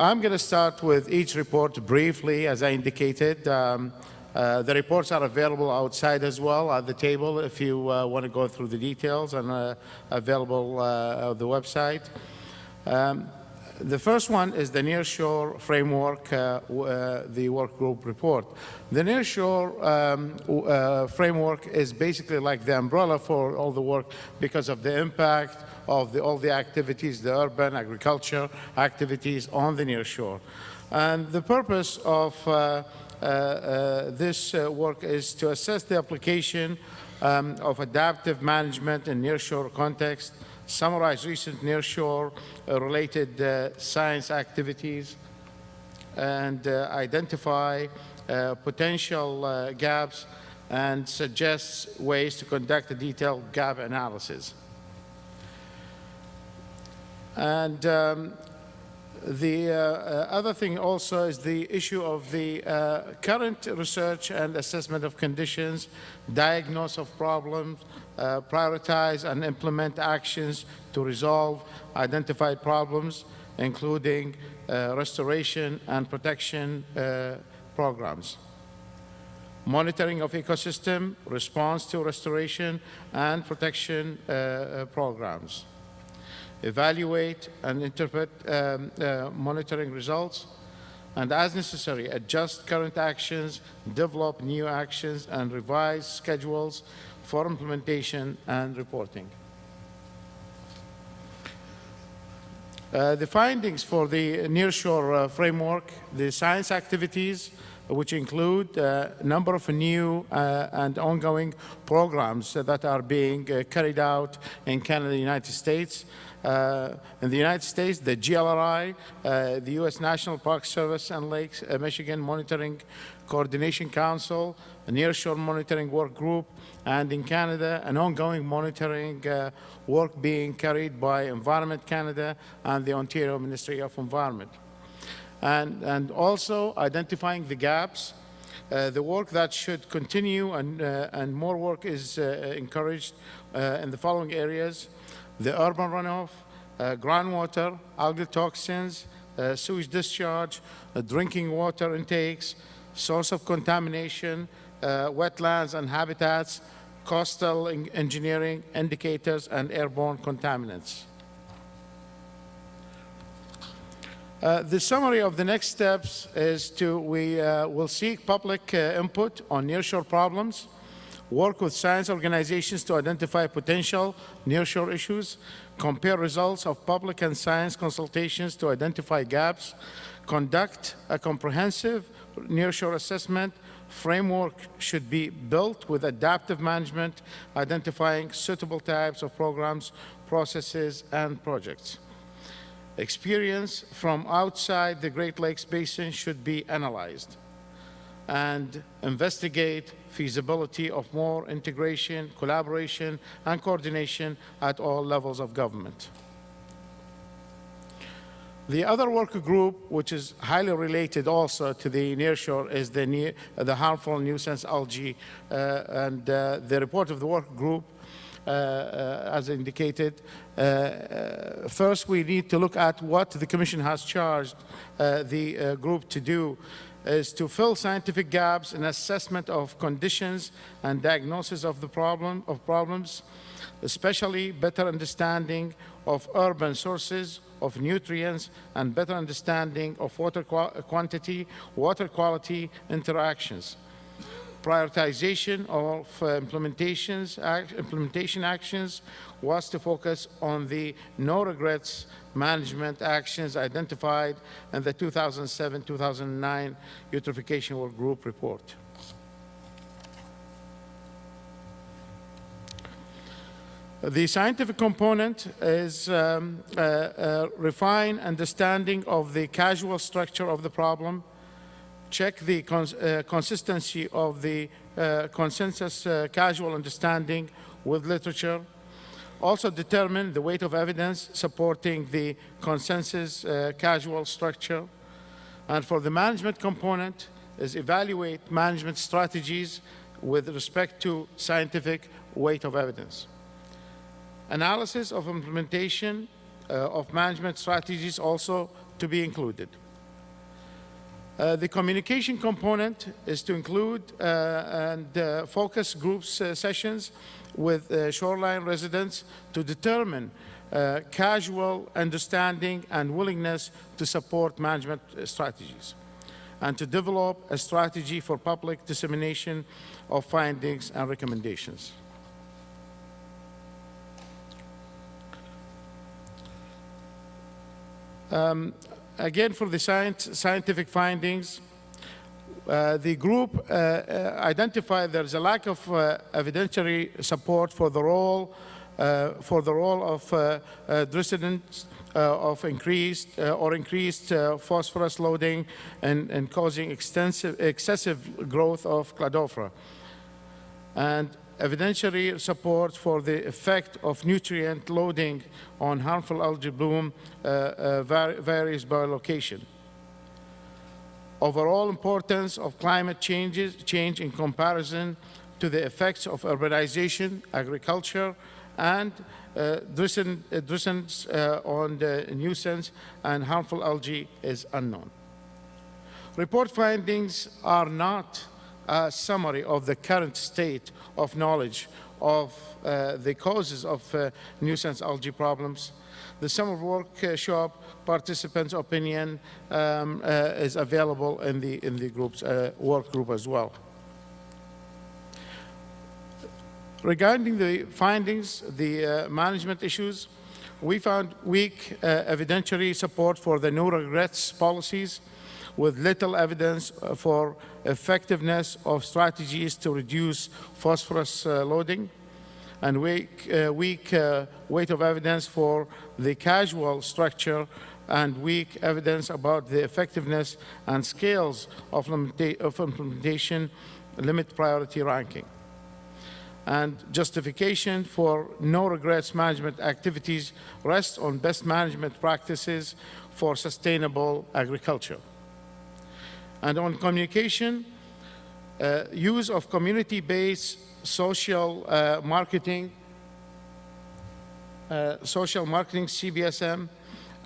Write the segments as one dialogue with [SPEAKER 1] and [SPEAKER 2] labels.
[SPEAKER 1] I'm going to start with each report briefly, as I indicated. The reports are available outside as well at the table if you want to go through the details, and available on the website. The first one is the Nearshore framework, the work group report. The Nearshore framework is basically like the umbrella for all the work because of the impact of all the activities, the urban agriculture activities on the nearshore. And the purpose of this work is to assess the application of adaptive management in nearshore context, summarize recent nearshore related science activities, and identify potential gaps and suggest ways to conduct a detailed gap analysis. And the other thing also is the issue of the current research and assessment of conditions, diagnose of problems, prioritize and implement actions to resolve identified problems, including restoration and protection programs. Monitoring of ecosystem, response to restoration and protection programs. Evaluate and interpret monitoring results, and as necessary, adjust current actions, develop new actions, and revise schedules for implementation and reporting. The findings for the Nearshore framework, the science activities, which include a number of new and ongoing programs that are being carried out in Canada and the United States. In the United States, the GLRI, the U.S. National Park Service and Lakes Michigan Monitoring Coordination Council, a Nearshore Monitoring Work Group, and in Canada, an ongoing monitoring work being carried by Environment Canada and the Ontario Ministry of Environment. And also identifying the gaps, the work that should continue, and more work is encouraged in the following areas: the urban runoff, groundwater, algae toxins, sewage discharge, drinking water intakes, source of contamination, wetlands and habitats, coastal engineering, indicators, and airborne contaminants. The summary of the next steps is we will seek public input on nearshore problems, work with science organizations to identify potential nearshore issues, compare results of public and science consultations to identify gaps, conduct a comprehensive nearshore assessment. Framework should be built with adaptive management, identifying suitable types of programs, processes, and projects. Experience from outside the Great Lakes Basin should be analyzed, and investigate feasibility of more integration, collaboration, and coordination at all levels of government. The other work group, which is highly related also to the nearshore, is the harmful nuisance algae. And the report of the work group, as indicated, first we need to look at what the Commission has charged the group to do, is to fill scientific gaps in assessment of conditions and diagnosis of the problems, especially better understanding of urban sources of nutrients and better understanding of water quantity, water quality interactions. Prioritization of implementation actions was to focus on the no regrets management actions identified in the 2007-2009 Eutrophication Work Group report. The scientific component is refine understanding of the causal structure of the problem, check the consistency of the consensus causal understanding with literature, also determine the weight of evidence supporting the consensus causal structure. And for the management component is evaluate management strategies with respect to scientific weight of evidence. Analysis of implementation of management strategies also to be included. The communication component is to include and focus groups sessions with shoreline residents to determine casual understanding and willingness to support management strategies, and to develop a strategy for public dissemination of findings and recommendations. Again, for the scientific findings, the group identified there's a lack of evidentiary support for the role of drusenins of increased phosphorus loading and causing excessive growth of cladophora, and evidentiary support for the effect of nutrient loading on harmful algae bloom varies by location. Overall importance of climate change in comparison to the effects of urbanization, agriculture, and nuisance on the nuisance and harmful algae is unknown. Report findings are not a summary of the current state of knowledge of the causes of nuisance algae problems. The summer workshop participants' opinion is available in the group's work group as well. Regarding the findings, the management issues, we found weak evidentiary support for the no regrets policies, with little evidence for effectiveness of strategies to reduce phosphorus loading, and weak weight of evidence for the casual structure, and weak evidence about the effectiveness and scales of implementation limit priority ranking. And justification for no regrets management activities rests on best management practices for sustainable agriculture. And on communication, use of community-based social marketing CBSM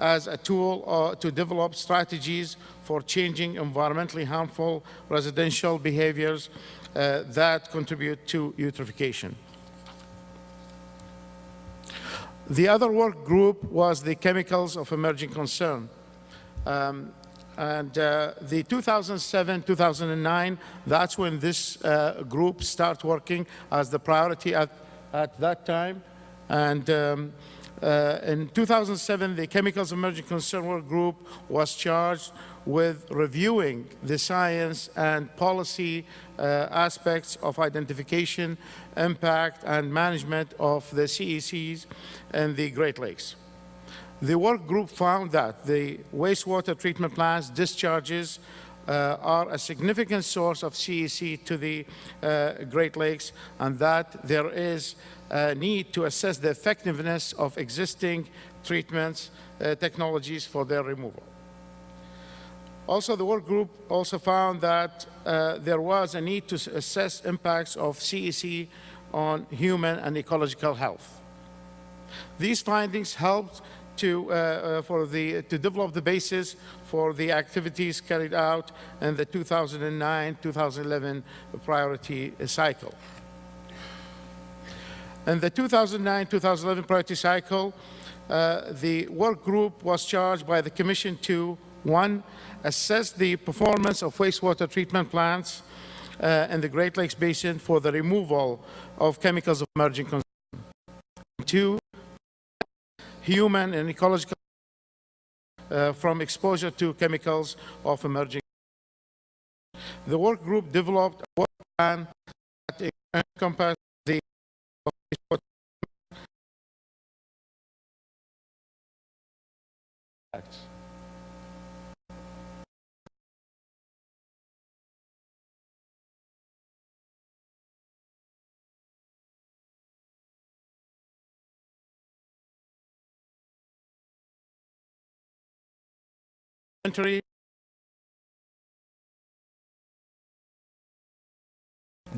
[SPEAKER 1] as a tool to develop strategies for changing environmentally harmful residential behaviors that contribute to eutrophication. The other work group was the chemicals of emerging concern. And the 2007-2009, that's when this group started working as the priority at that time. And in 2007, the Chemicals Emerging Concern Work Group was charged with reviewing the science and policy aspects of identification, impact, and management of the CECs in the Great Lakes. The work group found that the wastewater treatment plants discharges are a significant source of CEC to the Great Lakes, and that there is a need to assess the effectiveness of existing treatments technologies for their removal. Also, the work group also found that there was a need to assess impacts of CEC on human and ecological health. These findings helped to develop the basis for the activities carried out in the 2009-2011 priority cycle. In the 2009-2011 priority cycle, the work group was charged by the Commission to, 1, assess the performance of wastewater treatment plants in the Great Lakes Basin for the removal of chemicals of emerging concern. 2, human and ecological from exposure to chemicals of emerging. The work group developed a work plan that encompassed the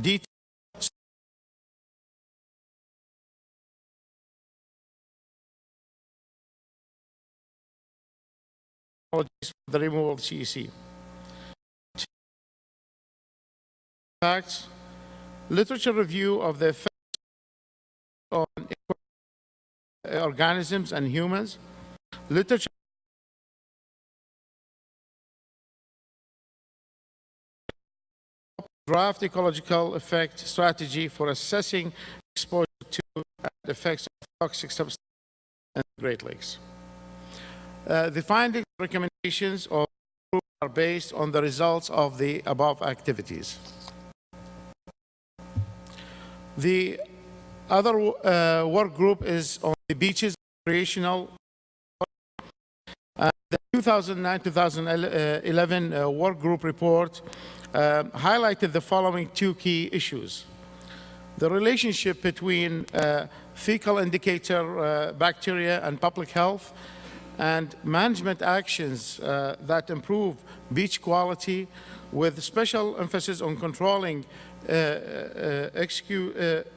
[SPEAKER 1] detailed for the removal of CEC. impacts, literature review of the effects on organisms and humans, literature draft ecological effect strategy for assessing exposure to and effects of toxic substances in the Great Lakes. The findings and recommendations of the group are based on the results of the above activities. The other work group is on the beaches recreational. The 2009-2011 work group report highlighted the following two key issues: the relationship between fecal indicator bacteria and public health, and management actions that improve beach quality, with special emphasis on controlling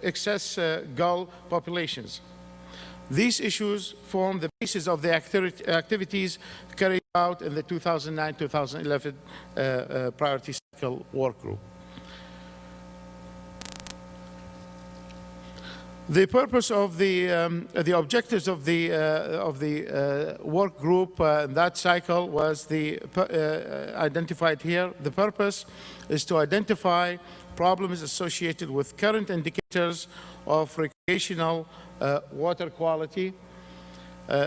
[SPEAKER 1] excess gull populations. These issues form the basis of the activities carried out in the 2009-2011 priority cycle work group. The purpose of the objectives of the work group in that cycle was identified here. The purpose is to identify problems associated with current indicators of recreational water quality,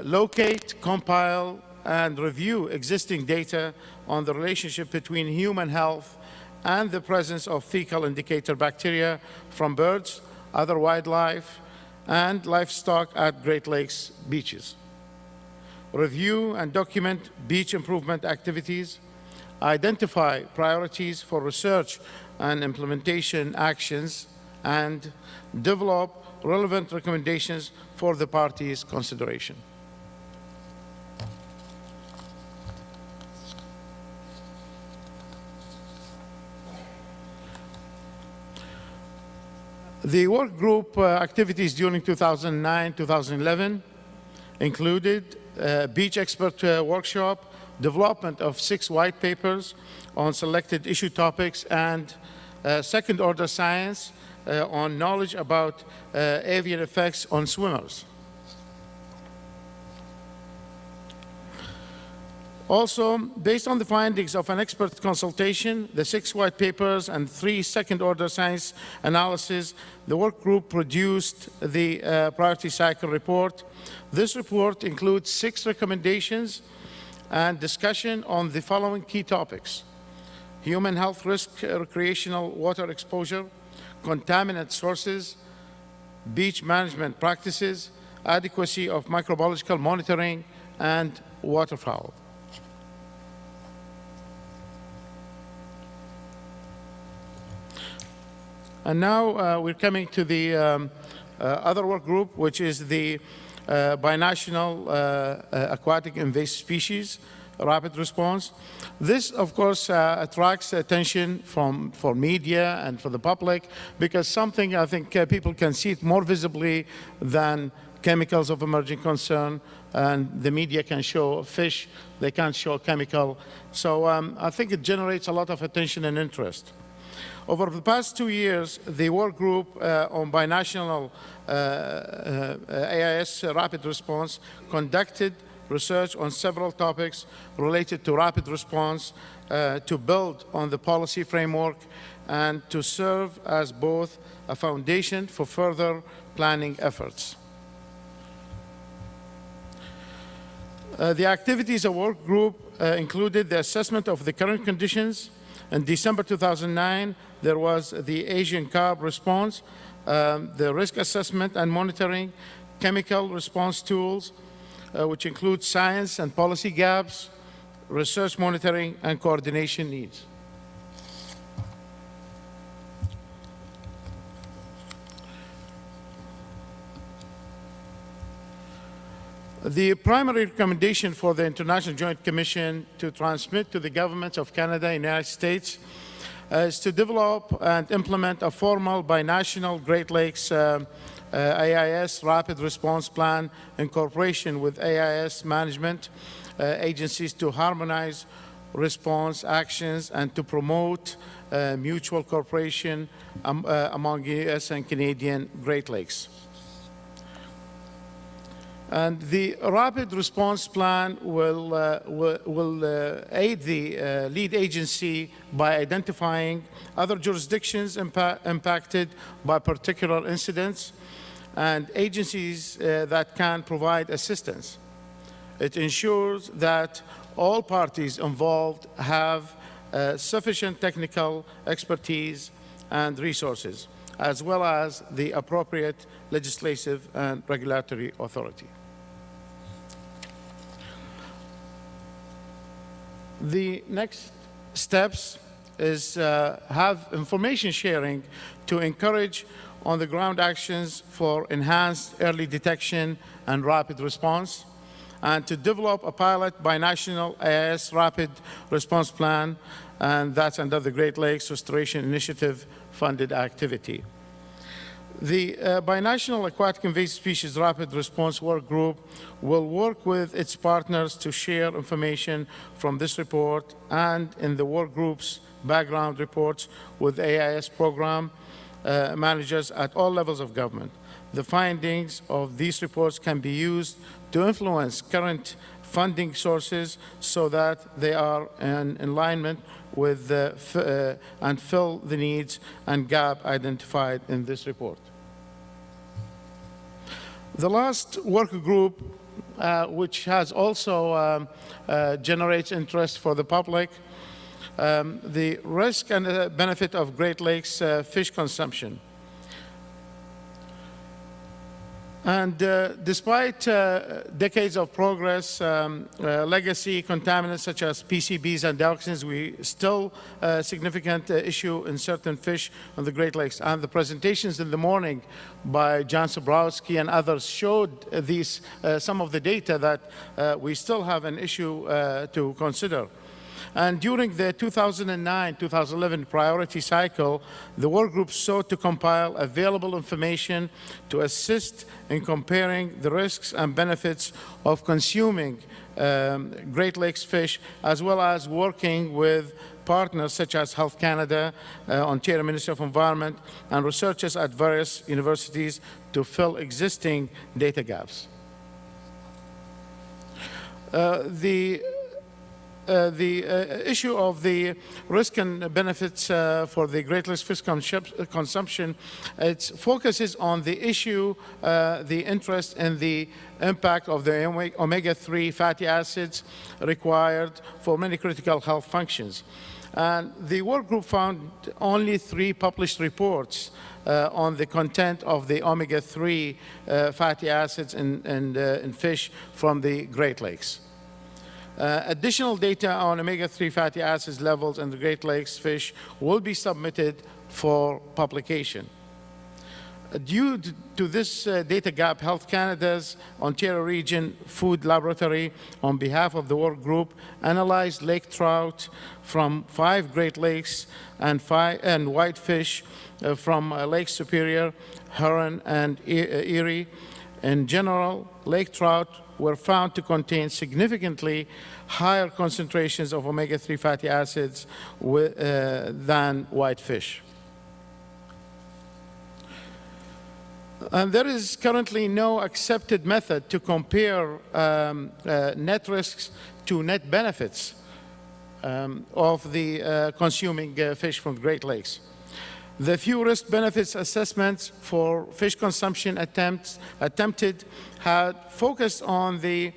[SPEAKER 1] locate, compile, and review existing data on the relationship between human health and the presence of fecal indicator bacteria from birds, other wildlife, and livestock at Great Lakes beaches. Review and document beach improvement activities, identify priorities for research and implementation actions, and develop relevant recommendations for the parties' consideration. The work group activities during 2009-2011 included beach expert workshop, development of 6 white papers on selected issue topics, and second-order science on knowledge about avian effects on swimmers. Also, based on the findings of an expert consultation, the 6 white papers and 3 second-order science analyses, the work group produced the priority cycle report. This report includes 6 recommendations and discussion on the following key topics: human health risk, recreational water exposure, contaminant sources, beach management practices, adequacy of microbiological monitoring, and waterfowl. And now we're coming to the other work group, which is the binational aquatic invasive species rapid response. This, of course, attracts attention for media and for the public, because something I think people can see it more visibly than chemicals of emerging concern, and the media can show fish, they can't show chemical. So I think it generates a lot of attention and interest. Over the past 2 years, the work group on binational AIS rapid response conducted research on several topics related to rapid response to build on the policy framework and to serve as both a foundation for further planning efforts. The activities of work group included the assessment of the current conditions. In December 2009, there was the Asian carp response, the risk assessment and monitoring, chemical response tools, which include science and policy gaps, research monitoring, and coordination needs. The primary recommendation for the International Joint Commission to transmit to the governments of Canada and the United States is to develop and implement a formal binational Great Lakes AIS rapid response plan in cooperation with AIS management agencies to harmonize response actions and to promote mutual cooperation among U.S. and Canadian Great Lakes. And the rapid response plan will aid the lead agency by identifying other jurisdictions impacted by particular incidents and agencies that can provide assistance. It ensures that all parties involved have sufficient technical expertise and resources, as well as the appropriate legislative and regulatory authority. The next steps is have information sharing to encourage on-the-ground actions for enhanced early detection and rapid response, and to develop a pilot binational AIS rapid response plan, and that's under the Great Lakes Restoration Initiative funded activity. The Binational Aquatic Invasive Species Rapid Response Work Group will work with its partners to share information from this report and in the work group's background reports with AIS program managers at all levels of government. The findings of these reports can be used to influence current funding sources so that they are in alignment with and fill the needs and gap identified in this report. The last work group, which has also generates interest for the public, the risk and the benefit of Great Lakes fish consumption. And despite decades of progress, legacy contaminants such as PCBs and dioxins, we still significant issue in certain fish on the Great Lakes. And the presentations in the morning by John Sobrowski and others showed these some of the data that we still have an issue to consider. And during the 2009-2011 priority cycle, the work group sought to compile available information to assist in comparing the risks and benefits of consuming Great Lakes fish, as well as working with partners such as Health Canada, Ontario Ministry of Environment, and researchers at various universities to fill existing data gaps. The issue of the risk and benefits for the Great Lakes fish consumption, it focuses on the issue, the interest in the impact of the omega-3 fatty acids required for many critical health functions. And the work group found only 3 published reports on the content of the omega-3 fatty acids in fish from the Great Lakes. Additional data on omega-3 fatty acids levels in the Great Lakes fish will be submitted for publication. Due to this data gap, Health Canada's Ontario Region Food Laboratory, on behalf of the work group, analyzed lake trout from 5 Great Lakes and whitefish from Lake Superior, Huron, and Erie. In general, lake trout were found to contain significantly higher concentrations of omega-3 fatty acids than whitefish. And there is currently no accepted method to compare net risks to net benefits of the consuming fish from Great Lakes. The few risk-benefits assessments for fish consumption attempted had focused on the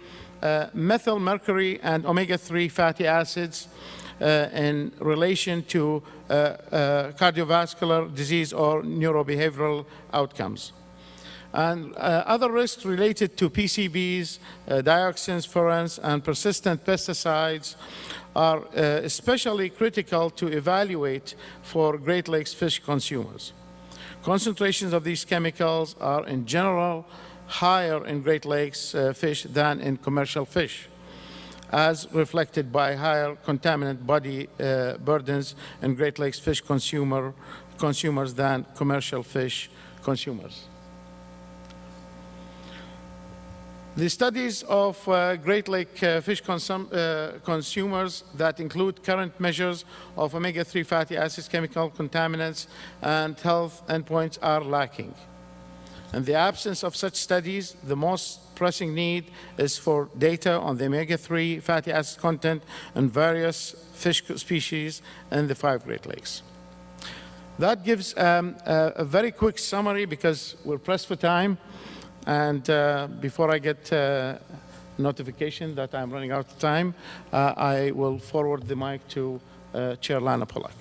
[SPEAKER 1] methyl mercury and omega-3 fatty acids in relation to cardiovascular disease or neurobehavioral outcomes. And other risks related to PCBs, dioxins, furans, and persistent pesticides are especially critical to evaluate for Great Lakes fish consumers. Concentrations of these chemicals are in general higher in Great Lakes fish than in commercial fish, as reflected by higher contaminant body burdens in Great Lakes fish consumers than commercial fish consumers. The studies of Great Lake fish consumers that include current measures of omega-3 fatty acids, chemical contaminants, and health endpoints are lacking. In the absence of such studies, the most pressing need is for data on the omega-3 fatty acid content in various fish species in the 5 Great Lakes. That gives a very quick summary because we're pressed for time. And before I get notification that I'm running out of time, I will forward the mic to Chair Lana Pollack.